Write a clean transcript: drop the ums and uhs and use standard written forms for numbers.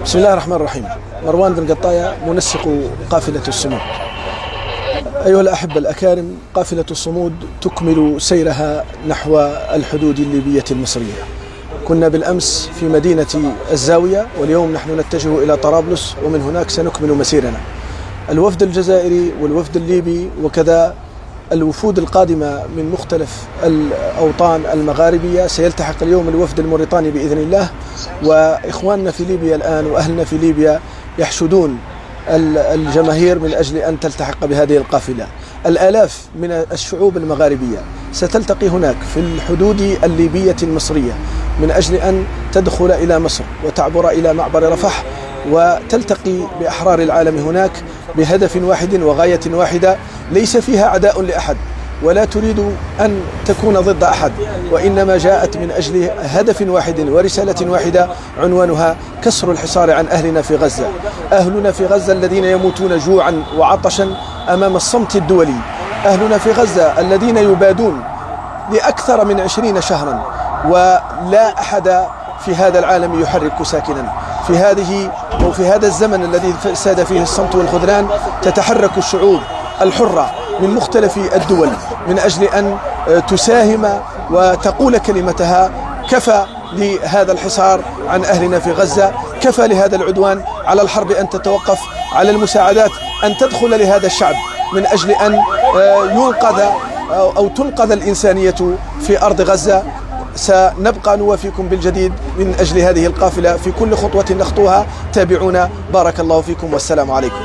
بسم الله الرحمن الرحيم. مروان بن قطاية، منسق قافلة الصمود. أيها الأحبة الأكارم، قافلة الصمود تكمل سيرها نحو الحدود الليبية المصرية. كنا بالأمس في مدينة الزاوية، واليوم نحن نتجه إلى طرابلس، ومن هناك سنكمل مسيرنا. الوفد الجزائري والوفد الليبي وكذا الوفود القادمة من مختلف الأوطان المغاربية سيلتحق اليوم الوفد الموريتاني بإذن الله. وإخواننا في ليبيا الآن وأهلنا في ليبيا يحشدون الجماهير من أجل أن تلتحق بهذه القافلة. الآلاف من الشعوب المغاربية ستلتقي هناك في الحدود الليبية المصرية من أجل أن تدخل إلى مصر وتعبر إلى معبر رفح وتلتقي بأحرار العالم هناك بهدف واحد وغاية واحدة ليس فيها عداء لأحد ولا تريد أن تكون ضد أحد، وإنما جاءت من أجل هدف واحد ورسالة واحدة عنوانها كسر الحصار عن أهلنا في غزة. أهلنا في غزة الذين يموتون جوعا وعطشا أمام الصمت الدولي، أهلنا في غزة الذين يبادون لأكثر من 20 شهرا ولا أحد في هذا العالم يحرك ساكنا. في هذا الزمن الذي ساد فيه الصمت والخذلان تتحرك الشعوب الحرة من مختلف الدول من أجل أن تساهم وتقول كلمتها. كفى لهذا الحصار عن أهلنا في غزة، كفى لهذا العدوان على الحرب أن تتوقف، على المساعدات أن تدخل لهذا الشعب من أجل أن ينقذ أو تنقذ الإنسانية في أرض غزة. سنبقى نوافيكم بالجديد من أجل هذه القافلة في كل خطوة نخطوها. تابعونا، بارك الله فيكم والسلام عليكم.